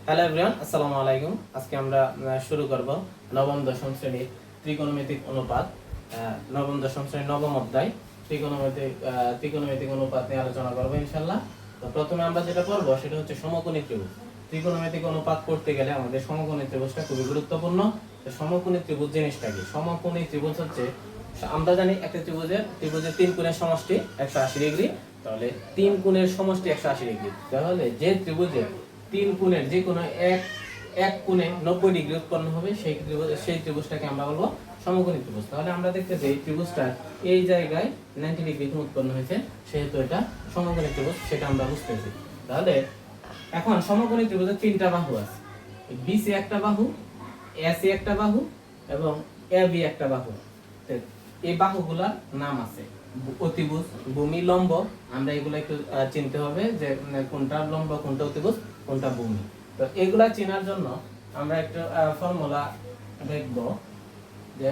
Hello everyone, আসসালামু আলাইকুম। আজকে আমরা শুরু করব নবম দশম শ্রেণীর ত্রিকোণমিতিক অনুপাত। নবম দশম শ্রেণীর নবম অধ্যায় ত্রিকোণমিতিক অনুপাত নিয়ে আলোচনা করব ইনশাআল্লাহ। তো প্রথমে আমরা যেটা করব সেটা হচ্ছে সমকোণী ত্রিভুজ। ত্রিকোণমিতিক অনুপাত করতে গেলে আমাদের সমকোণী ত্রিভুজটা খুবই গুরুত্বপূর্ণ। তো সমকোণী ত্রিভুজ জিনিসটা কি? সমকোণী ত্রিভুজ হচ্ছে, আমরা জানি একটা ত্রিভুজের তিন কোণের সমষ্টি 180 ডিগ্রি। তাহলে তিন কোণের সমষ্টি 180 ডিগ্রি। তাহলে যে ত্রিভুজের তিন কোণের যে কোনো এক কোণে 90 ডিগ্রি উৎপন্ন হবে সেই ত্রিভুজটাকে আমরা বলবো সমকোণী ত্রিভুজ। তাহলে আমরা দেখতেছি এই ত্রিভুজটা এই জায়গায় 90 ডিগ্রি কোণ উৎপন্ন হয়েছে, সেহেতু এটা সমকোণী ত্রিভুজ, সেটা আমরা বুঝতেছি। তাহলে এখন সমকোণী ত্রিভুজের তিনটা বাহু আছে। বিসি একটা বাহু, এসি একটা বাহু এবং এবি একটা বাহু। এই বাহুগুলার নাম আছে অতিভুজ, ভূমি, লম্ব। আমরা এগুলো একটু চিনতে হবে যে কোনটা লম্ব, কোনটা অতিভুজ, কোনটা ভূমি। তো এগুলা চেনার জন্য আমরা একটা ফর্মুলা দেখব যে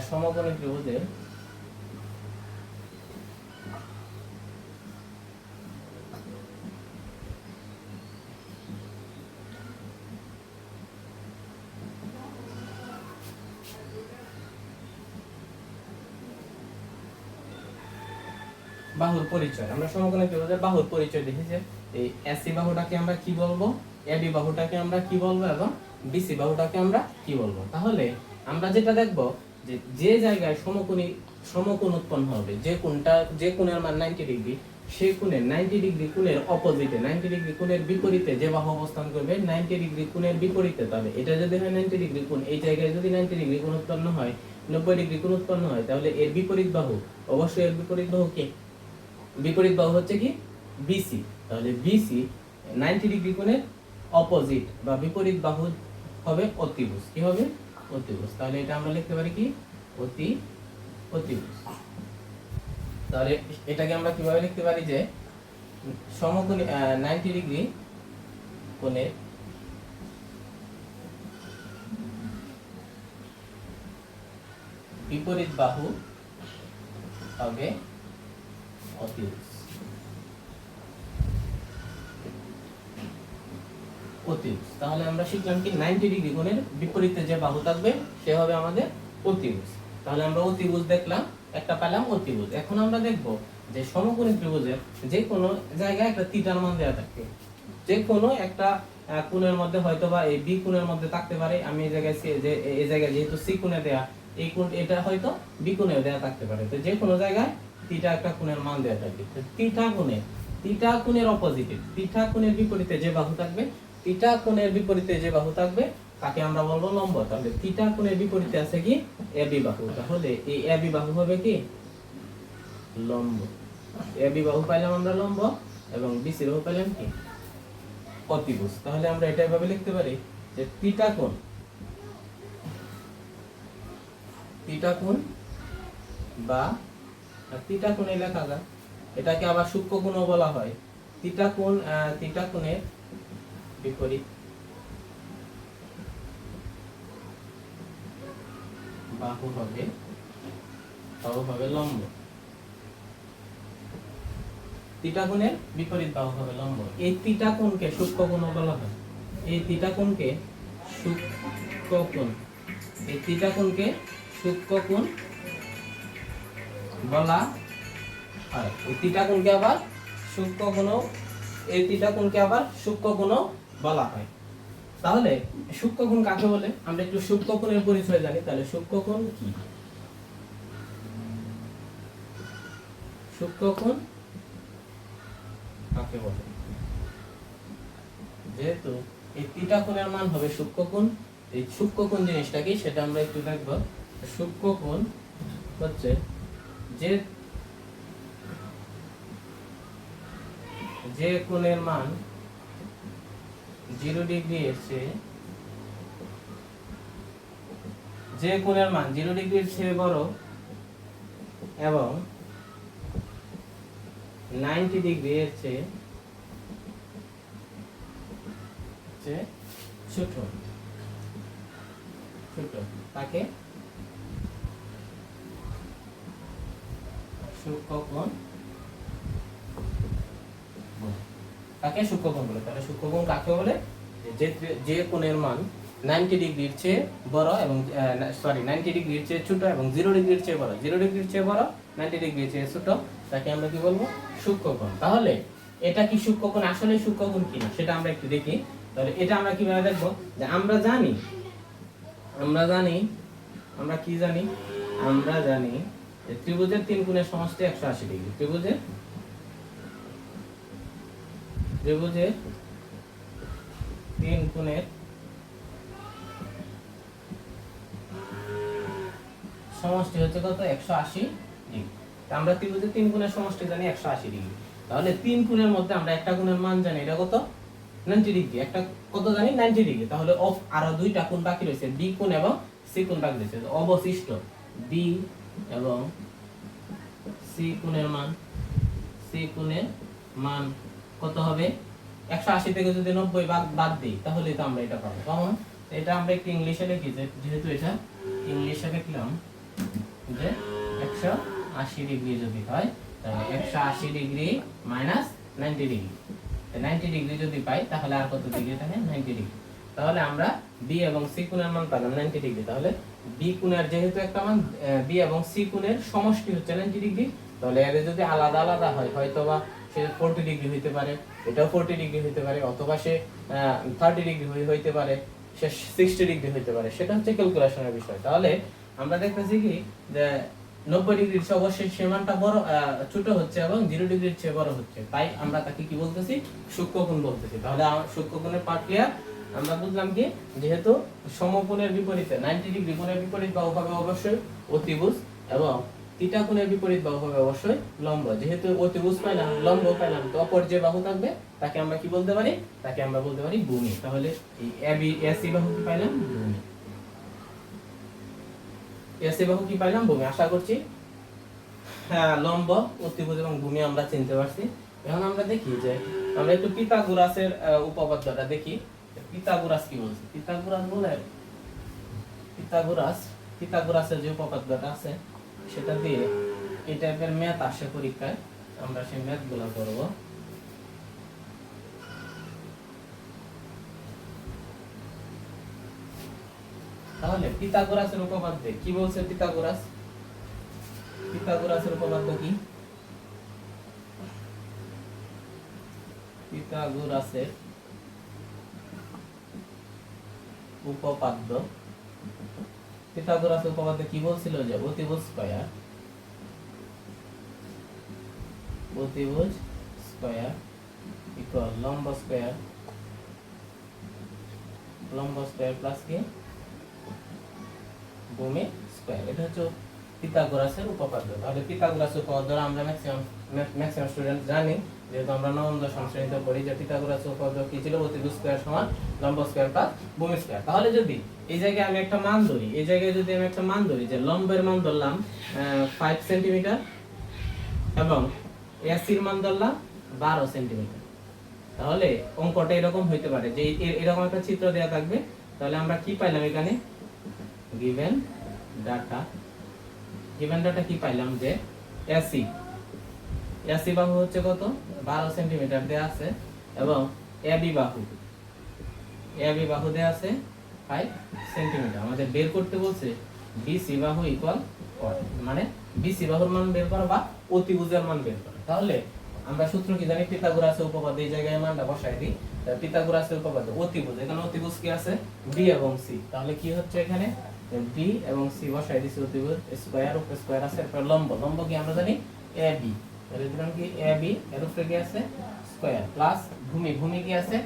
সমকোণী ত্রিভুজের বাহুর পরিচয়। আমরা সমকোণী ত্রিভুজের বাহুর পরিচয় দেখি যে এই এসি বাহুটাকে আমরা কি বলবো, এবি বাহুটাকে আমরা কি বলবো এবং বিসি বাহুটাকে আমরা কি বলবো। তাহলে আমরা যেটা দেখব যে যে জায়গায় সমকোণ উৎপন্ন হবে, যে কোণের মান 90 ডিগ্রি, সেই কোণের 90 ডিগ্রি কোণের অপোজিটে, 90 ডিগ্রি কোণের বিপরীতে যে বাহু অবস্থান করবে 90 ডিগ্রি কোণের বিপরীতে, তবে এটা যদি হয় 90 ডিগ্রি কোণ, এই জায়গায় যদি 90 ডিগ্রি কোণ উৎপন্ন হয়, 90 ডিগ্রি কোণ উৎপন্ন হয়, তাহলে এর বিপরীত বাহু, অবশ্যই এর বিপরীত বাহু কি? বিপরীত বাহু হচ্ছে কি? বিসি। তাহলে বিসি 90 ডিগ্রি কোণের অপোজিট বা বিপরীত বাহু হবে অতিভুজ। কি হবে? অতিভুজ। তাহলে এটা আমরা লিখতে পারি কি? অতিভুজ। তাহলে এটাকে আমরা কিভাবে লিখতে পারি যে সমকোণী 90 ডিগ্রি কোণের বিপরীত বাহু হবে অতিভুজ। তাহলে আমরা শিখলাম কি? 90 ডিগ্রি কোণের বিপরীতে যে বাহু থাকবে সে হবে আমাদের অতিভুজ। তাহলে আমরা অতিভুজ দেখলাম, একটা পেলাম অতিভুজ। এখন আমরা দেখব যে সমকোণী ত্রিভুজের যে কোনো জায়গায় একটা থিটার মান দেওয়া থাকে। যে কোনো একটা কোণের মধ্যে হয়তো বা এই বি কোণের মধ্যে থাকতে পারে। আমি এই জায়গায় যেহেতু সি কোণে দেয়া, এই কোণ এটা হয়তো বি কোণেও দেয়া থাকতে পারে। তো যে কোনো জায়গায় থিটা একটা কোণের মান দেওয়া থাকে। তো থিটা কোণের অপোজিটে, থিটা কোণের বিপরীতে যে বাহু থাকবে, থিটা কোণের বিপরীতে যে বাহু থাকবে তাকে আমরা বলবো লম্ব। তাহলে থিটা কোণের বিপরীতে আছে কি? এবি বাহু। তাহলে এই এবি বাহু হবে কি? লম্ব। এবি বাহু পাইলাম আমরা লম্ব এবং বিসি বাহু পাইলাম কি? অতিভুজ। তাহলে আমরা এটা এভাবে লিখতে পারি যে থিটা কোণ বা থিটা কোণে লেখা যায়, এটাকে আবার সূক্ষ্ম কোণও বলা হয়। থিটা কোণের বিপরীত বাহু হবে লম্ব। থিটা কোণের বিপরীত বাহু হবে লম্ব। এই থিটা কোণকে সূক্ষ্ম কোণও বলা হয়। এই থিটা কোণকে সূক্ষ্ম কোণ বলা হয়। এই থিটা কোণকে আবার সূক্ষ্ম কোণও বলা হয়। তাহলে সূক্ষ্ম কোণ কাকে বলে? আমরা একটু সূক্ষ্ম কোণের পরিচয় জানি। তাহলে সূক্ষ্ম কোণ কি? সূক্ষ্ম কোণ কাকে বলে? যেহেতু এই থিটা কোণের মান হবে সূক্ষ্ম কোণ, এই সূক্ষ্ম কোণ জিনিসটা কি সেটা আমরা একটু দেখব। সূক্ষ্ম কোণ হচ্ছে যে কোণের মান 0 ডিগ্রি এর চেয়ে বড় এবং 90 ডিগ্রি এর চেয়ে ছোট তাকে সূক্ষ্মকোণ তাকে সূক্ষ্মকোণ বলে। তাহলে সূক্ষ্মকোণ কাকে বলে? যে যে কোণের মান 90 ডিগ্রির চেয়ে বড় এবং 90 ডিগ্রির চেয়ে ছোট এবং 0 ডিগ্রির চেয়ে বড়, 0 ডিগ্রির চেয়ে বড়, 90 ডিগ্রির চেয়ে ছোট, তাকে আমরা কি বলবো? সূক্ষ্মকোণ। তাহলে এটা কি সূক্ষ্মকোণ, আসলে সূক্ষ্মকোণ কিনা সেটা আমরা একটু দেখি। তাহলে এটা আমরা কিভাবে দেখবো? যে আমরা জানি যে ত্রিভুজের 3 কোণের সমষ্টি 180 ডিগ্রি। ত্রিভুজের 3 কোণের সমষ্টি হচ্ছে কত? 180 ডিগ্রি। আমরা ত্রিভুজের 3 কোণের সমষ্টি জানি 180 ডিগ্রি। তাহলে 3 কোণের মধ্যে আমরা একটা কোণের মান জানি, এটা কত? 90 ডিগ্রি। একটা কত জানি? 90 ডিগ্রি। তাহলে আরো দুইটা কোণ বাকি রয়েছে, বি কোণ এবং সি কোণ বাকি রয়েছে। অবশিষ্ট বি এবং সি কোণের মান কত হবে? 180 থেকে যদি 90 বাদ দিই তাহলে তো আমরা এটা পাবো। কেমন? এটা আমরা একটু ইংলিশে লিখি, যেহেতু এটা ইংলিশে লিখলাম যে 180 ডিগ্রি যদি হয় তাহলে 180 ডিগ্রি মাইনাস 90 ডিগ্রি, 90 ডিগ্রি যদি পাই তাহলে আর কত ডিগ্রি থাকে? 90 ডিগ্রি। তাহলে আমরা বি এবং সি কোণের মান পেলাম 90 ডিগ্রি। তাহলে বি কোণের যেহেতু একটা মান, বি এবং সি কোণের সমষ্টি হচ্ছে 90 ডিগ্রি, তাহলে এর যদি আলাদা আলাদা হয়, হয়তোবা সে 40 ডিগ্রি হইতে পারে, এটাও 40 ডিগ্রি হইতে পারে, অথবা সে 30 ডিগ্রি হইতে পারে, সে 60 ডিগ্রি হইতে পারে, সেটা হচ্ছে ক্যালকুলেশনের বিষয়। তাহলে আমরা দেখতেছি কি যে 90 ডিগ্রির চেয়ে অবশ্যই সে মানটা বড়, ছোট হচ্ছে এবং 0 ডিগ্রির চেয়ে বড় হচ্ছে, তাই আমরা তাকে কি বলতেছি? সূক্ষ্মকোণ বলতেছি। তাহলে সূক্ষ্মকোণের পার্ট ক্লিয়ার। আমরা বুঝলাম কি, যেহেতু সমকোণের বিপরীতে 90 ডিগ্রি কোণের বিপরীত বাহু হবে অবশ্যই অতিভুজ, এবং থিটা কোণের বিপরীত বাহু হবে অবশ্যই লম্ব। যেহেতু অতিভুজ পাইলাম, লম্ব পাইলাম, তো অপর যে বাহু থাকবে তাকে আমরা কি বলতে পারি? তাকে আমরা বলতে পারি ভূমি। তাহলে এই এবি এসি বাহু কি পাইলাম? ভূমি। এসি বাহু কি পাইলাম? ভূমি। আশা করছি লম্ব, অতিভুজ এবং ভূমি আমরা চিনতে পারছি। এখন আমরা দেখি যে আমরা একটু পিথাগোরাসের উপপাদ্যটা দেখি। পিথাগোরাস কি বলছে? পিথাগোরাসের যে উপপাদ্যটা আছে সেটা দিয়ে এই টাইপের ম্যাথ আসে পরীক্ষায়, আমরা সেই ম্যাথগুলো করব। তাহলে পিথাগোরাসের উপপাদ্য কি বলছে? পিথাগোরাসের উপপাদ্য কি? পিথাগোরাসের উপপাদ্য কি বলছিল? যে অতিভুজ স্কয়ার ইকুয়াল লম্ব স্কয়ার প্লাস কি ভূমি স্কয়ার। এটা হচ্ছে পিথাগোরাসের উপপাদ্য। তাহলে পিথাগোরাসের উপপাদ্য আমরা ম্যাক্সিমাম স্টুডেন্ট জানি, যেহেতু আমরা নবম দশম শ্রেণীতে পড়ি, যে পিথাগোরাসের উপপাদ্য কি ছিল? অতিভুজ স্কয়ার সমান লম্ব স্কয়ার প্লাস ভূমি স্কয়ার। তাহলে যদি এই জায়গায় আমি একটা মান ধরি, যে লম্বের মান ধরলাম 5 সেন্টিমিটার এবং এসির মান ধরলাম 12 সেন্টিমিটার, তাহলে অঙ্কটা এরকম হইতে পারে যে এরকম একটা চিত্র দেয়া থাকবে। তাহলে আমরা কি পাইলাম এখানে? গিভেন ডাটা কি পাইলাম? যে এসি বাহু হচ্ছে কত? 12 সেন্টিমিটার দেয়া আছে, এবং এবি বাহু দেয়া আছে 5 সেন্টিমিটার। আমাদের বের করতে বলছে বিসি বাহু ইকুয়াল, মানে বিসি বাহুর মান বের করা বা অতিভুজের মান বের করা। তাহলে আমরা সূত্র কি জানি? পিথাগোরাসের উপপাদ্য, এই জায়গায় মানটা বসাই দিই। পিথাগোরাসের উপপাদ্য অতিভুজ, এখানে অতিভুজ কি আছে? বি এবং সি। তাহলে কি হচ্ছে এখানে? বি এবং সি বসাই দিছি। অতিভুজ স্কয়ার, উপরে স্কয়ার আছে, এরপর লম্ব কি আমরা জানি? এবি। তাহলে দিলাম কি এবি, এর উপরে কি আছে? স্কয়ার, প্লাস ভূমি কি আছে?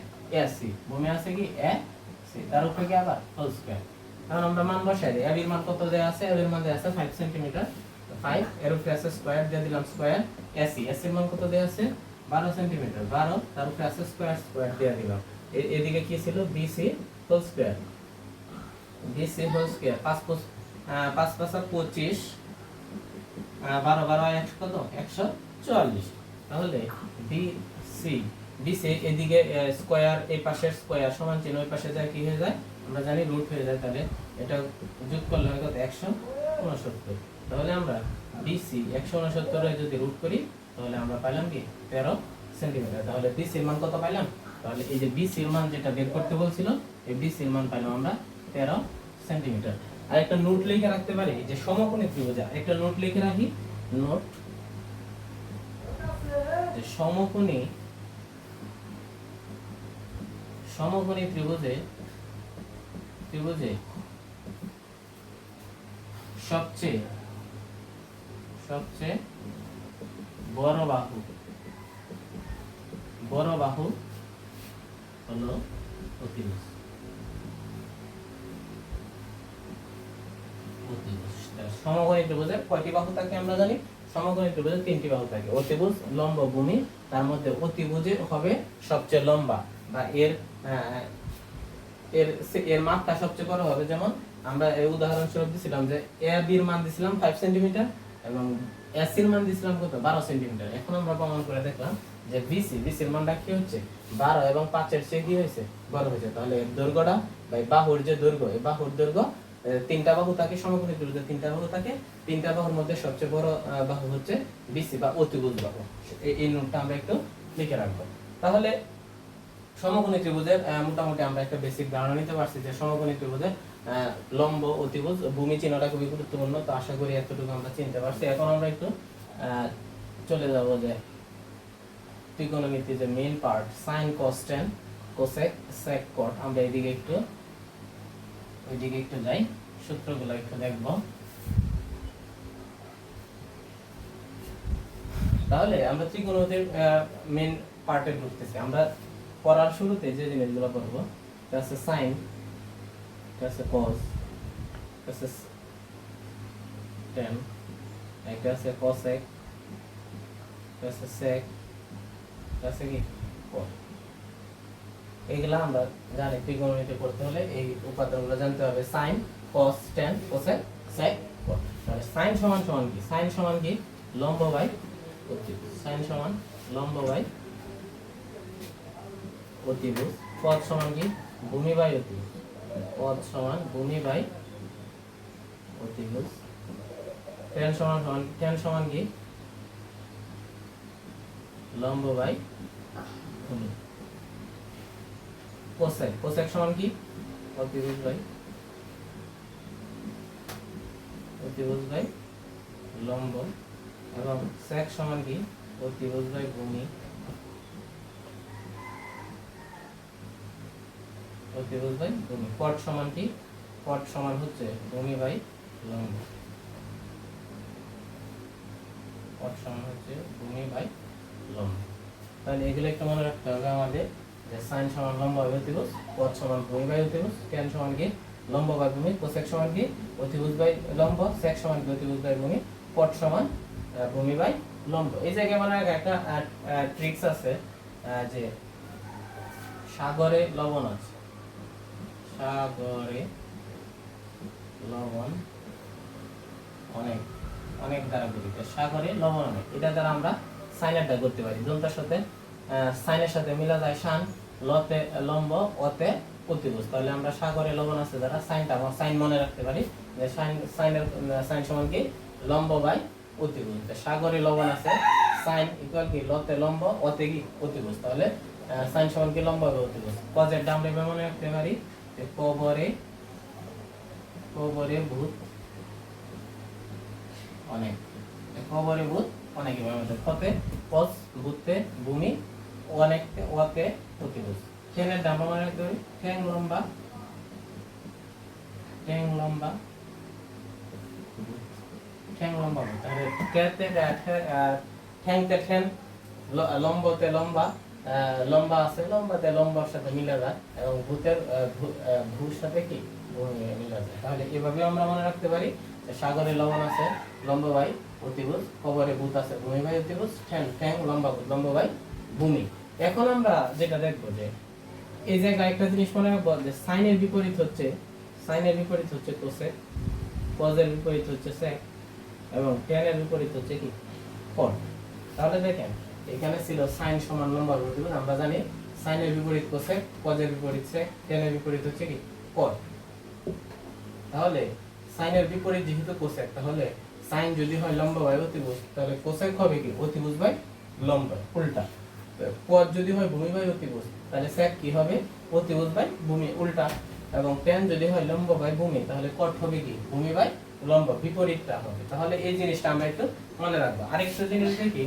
এসি। ভূমি আছে কি? এসি, তার উপরে কি আবার হোল স্কয়ার। এখন আমরা মান বসাই দিই। এবির মান কত দেয়া আছে? এবির মান দেয়া আছে 5 সেন্টিমিটার, 5 এর উপরে আছে স্কয়ার, দিয়ে দিলাম স্কয়ার। এসির মান কত দেয়া আছে? 12 সেন্টিমিটার, 12 তার উপরে আছে স্কয়ার দিয়ে দিলাম। এদিকে কি ছিল? বিসি হোল স্কয়ার, 5 5 25, 12 12 কত? 144। তাহলে বিসি এদিকে স্কয়ার, এই পাশের স্কয়ার সমান চিহ্ন ওই পাশে যায় কি হয়ে যায়? আমরা জানি রুট হয়ে যায়। তাহলে এটা যোগ করলে হয় কত? 169। তাহলে আমরা বিসি 169 এর যদি রুট করি তাহলে আমরা পাইলাম কি? 13 সেন্টিমিটার। তাহলে বিসি এর মান কত পাইলাম? তাহলে এই যে BC এর মান যেটা বের করতে বলছিল, এই BC এর মান পাইলাম আমরা 13 সেন্টিমিটার। আর একটা নোট লিখে রাখতে পারি যে সমকোণী ত্রিভুজ, একটা নোট লিখে রাখি, নোট যে সমকোণী ত্রিভুজে সবচেয়ে বড় বাহু হলো অতিভুজ। সমকোণী ত্রিভুজের কয়টি বাহু থাকে আমরা জানি? সমকোণী ত্রিভুজের 3টি বাহু থাকে, অতিভুজ, লম্ব, ভূমি। তার মধ্যে অতিভুজে হবে সবচেয়ে লম্বা বা এর মাপটা সবচেয়ে বড় হবে। যেমন আমরা এই উদাহরণস্বরূপ দিছিলাম যে AB এর মান দিছিলাম 5 সেন্টিমিটার এবং AC এর মান দিছিলাম কত? 12 সেন্টিমিটার। এখন আমরা প্রমাণ করে দেখলাম যে BC এর মানটা কি হচ্ছে? 12 এবং 5 এর চেয়ে কি হয়েছে? বড় হয়েছে। তাহলে এর দৈর্ঘ্যটা বা বাহুর যে দৈর্ঘ্য, এই বাহুর দৈর্ঘ্য, 3টা বাহু থাকে সমকোণী ত্রিভুজে, 3টা বাহু থাকে, 3টা বাহুর মধ্যে সবচেয়ে বড় বাহু হচ্ছে BC বা অতিভুজ বাহু। এই নোটটা আমরা একটু লিখে রাখবো। তাহলে সমকোণী ত্রিভুজের মোটামুটি আমরা একটা বেসিক ধারণা নিতে পারছি যে সমকোণী ত্রিভুজের লম্ব, অতিভুজ, ভূমি চিহ্নটা খুবই গুরুত্বপূর্ণ। তো আশা করি এতটুকু আমরা চিনতে পারছি। এখন আমরা একটু চলে যাব যে ত্রিকোণমিতির যে মেইন পার্ট, সাইন, কস, ট্যান, কোসেক, সেক, কট। আমরা ওইদিকে একটু যাই, সূত্রগুলো একটু দেখব। তাহলে আমরা ত্রিকোণমিতির মেইন পার্টে ঢুকতেছি। আমরা পড়ার শুরুতে যে জিনিসগুলো করব, এটা আছে সাইন, এটা আছে কস, এটা আছে ট্যান, এটা আছে কোসেক, এটা আছে সেক, এটা আছে কি কট। এইগুলা আমরা জানি ত্রিকোণমিতি করতে হলে এই উপাদানগুলো জানতে হবে, সাইন, কস, ট্যান, কোসেক, সেক, কট। তাহলে সাইন সমান কি? সাইন সমান কি? লম্ব বাই অতিভুজ। সাইন সমান লম্ব বাই অতিভুজ। পদ সমান কি? ভূমি বাই অতিভুজ। পদ সমান ভূমি বাই অতিভুজ। ট্যান সমান কি? লম্ব বাই ভূমি। কোসেক সমান কি? অতিভুজ বাই লম্ব। এবং সেক সমান কি? অতিভুজ বাই ভূমি। কট সমান কি? কট সমান হচ্ছে ভূমি বাই লম্ব। তাহলে এগুলো একটু মনে রাখতে হবে আমাদের যে সাইন সমান লম্ব বাই অতিভুজ, কট সমান ভূমি বাই অতিভুজ, ট্যান সমান কি? লম্ব বাই ভূমি, কোসেক সমান কি? অতিভুজ বাই লম্ব, সেক সমান কি? অতিভুজ বাই ভূমি, কট সমান ভূমি বাই লম্ব। এই জায়গায় মনে রাখা একটা ট্রিক্স আছে যে সাগরে লবণ আছে, সাগরে লবণ অনেক দ্বারা গঠিত, সাগরে লবণ অনেক। এটা দ্বারা আমরা সাইনেরটা করতে পারি। যন্ত্রের সাথে সাইনের সাথে মিলা যায় শান, লতে লম্ব, অতে অতিভুজ। তাহলে আমরা সাগরে লবণ আছে দ্বারা সাইন মনে রাখতে পারি যে সাইন সমান কি? লম্ব বাই অতিভুজ। সাগরে লবণ আছে, সাইন ইকুয়াল কি? লতে লম্ব, অতে কি? অতিভুজ। তাহলে সাইন সমান কি? লম্ব বাই অতিভুজ। কজের ডাম রেবে মনে রাখতে পারি যে কবরে ভূত অনেক। কবরে ভূত অনেক। কতে কস, ভূতে ভূমি, অনেকতে ওয়াতে অতিভুজ। ঠ্যাঙের ডাম মনে রাখতে পারি ঠ্যাং লম্বা তাহলে ঠ্যাংতে ঠ্যান, লম্বতে লম্বা, লম্বা আছে, লম্বাতে লম্বার সাথে মিলে যায় এবং ভূর সাথে কি? ভূমি মিলে যায়। তাহলে এভাবে আমরা মনে রাখতে পারি সাগরে লবণ আছে, লম্ব বাই অতিভুজ, কবরে ভূত আছে, ভূমি বাই অতিভুজ, ঠ্যাং লম্বা ভূত, লম্ব বাই ভূমি। এখন আমরা যেটা দেখবো যে এই জায়গায় একটা জিনিস মনে রাখবো যে সাইনের বিপরীত হচ্ছে কোসেক, কজের বিপরীত হচ্ছে সেক এবং ট্যানের বিপরীত হচ্ছে কি? কট। তাহলে দেখেন এখানে ছিল সাইন সমান লম্ব বাই অতিভুজ। আমরা জানি সাইনের বিপরীত কোসেক, কজের বিপরীত সেক, ট্যানের বিপরীত হচ্ছে কি? কট। তাহলে সাইনের বিপরীত যেহেতু কোসেক, তাহলে সাইন যদি হয় লম্ব বাই অতিভুজ, তাহলে কোসেক হবে কি? অতিভুজ বাই লম্ব, উল্টা। কট যদি হয় ভূমি বাই অতিভুজ, তাহলে sec কি হবে অতিভুজ বাই ভূমি উল্টা, এবং tan যদি হয় লম্ব বাই ভূমি তাহলে cot হবে কি ভূমি বাই লম্ব, বিপরীতটা হবে। তাহলে এই জিনিসটা আমরা একটু মনে রাখবো। আরেকটা জিনিস দেখি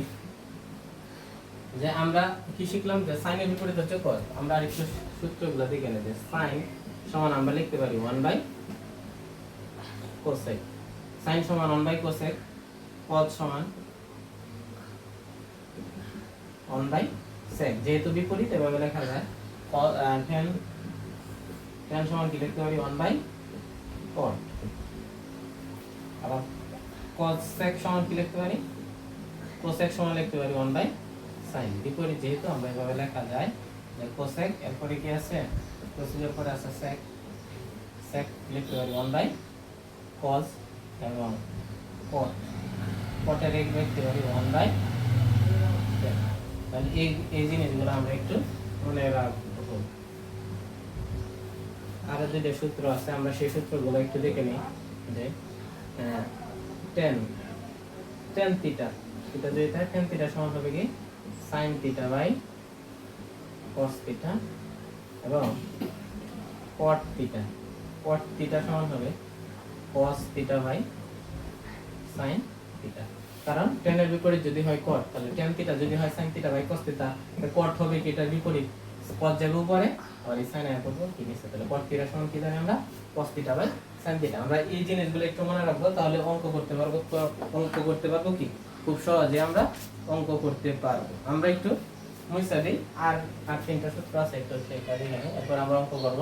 যে আমরা কি শিখলাম যে sin এর বিপরীত হচ্ছে cos। আমরা আরেকটু সূত্রগুলো দেখে নেব। sin সমান আমরা লিখতে পারি 1 বাই cosec, sin সমান 1 বাই cosec, cos সমান 1 বাই sec, যেহেতু বিপরীত এভাবে লেখা যায়। tan সমান কি লিখতে পারি 1 বাই cot, আবার cos sec সমান কি লিখতে পারি cosec সমান লিখতে পারি 1 বাই sin, বিপরীত যেহেতু আমরা এভাবে লেখা যায় যে cosec এরপরে কি আছে cosec এর পরে আছে sec, sec লিখতে পারি 1 বাই cos এবং cot, cot এর এক লিখতে পারি 1 বাই sec। তাহলে এই জিনিসগুলো আমরা একটু মনে রাখবো। আর দুইটা সূত্র আছে, আমরা সেই সূত্রগুলো একটু দেখে নিই। যে tan থিটা যদি থাকে tan থিটা সমান হবে কি sin theta by cos theta, এবং cot থিটা সমান হবে cos theta by sin theta. কারণ tan এর বিপরীত যদি হয় cot, তাহলে tan থিটা যদি হয় sin theta by cos theta, তাহলে cot হবে কি এটার বিপরীত, cos যাবে উপরে আর এই sin এর করব কি নিচে, তাহলে cot থিটা সমান কি জানি আমরা cos theta by sin theta. আমরা এই জিনিসগুলো একটু মনে রাখবো, তাহলে অঙ্ক করতে পারবো কি খুব সহজে আমরা অঙ্ক করতে পারবো। আমরা একটু মুছা দিই, আর তিনটা সূত্র আছে একটু সেটা দেখে নিই, এরপর আমরা অঙ্ক করব।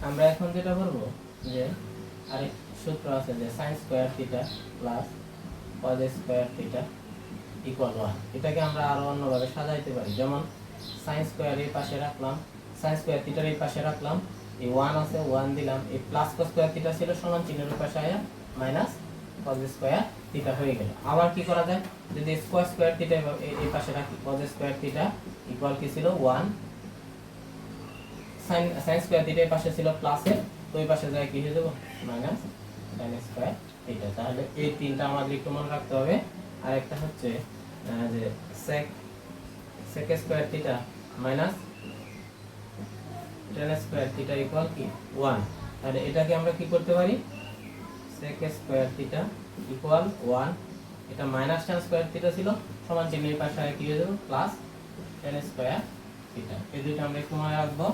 আমরা এখন যেটা করবো যে আরেক সূত্র আছে যে sin square theta plus cos square theta equal 1। এটাকে আমরা আরো অন্যভাবে সাজাইতে পারি, যেমন sin স্কয়ার এই পাশে রাখলাম, sin স্কয়ার থিটার এই পাশে রাখলাম, এই 1 আছে 1 দিলাম, এই প্লাস cos স্কয়ার থিটা ছিল সমান চিহ্নের পাশে আয়া মাইনাস cos স্কয়ার থিটা হয়ে গেল। আবার কি করা যায়, যদি cos স্কয়ার থিটা এই পাশে রাখি, cos স্কয়ার থিটা ইকুয়াল কি ছিল 1, sin স্কয়ার থিটা এই পাশে ছিল প্লাসে, তো এই পাশে যায় কি হয়ে যাবে মাইনাস sin স্কয়ার থিটা। তাহলে এই তিনটা আমাদের একটু মনে রাখতে হবে। আর একটা হচ্ছে যে sec square theta minus tan square theta equal কি 1। তাহলে এটাকে আমরা কি করতে পারি, sec স্কয়ার থিটা ইকুয়াল 1, এটা মাইনাস tan স্কয়ার থিটা ছিল সমান চিহ্নের পাশে কি হয়ে যাবে প্লাস tan স্কয়ার থিটা। এই দুটো আমরা একটু মনে রাখবো।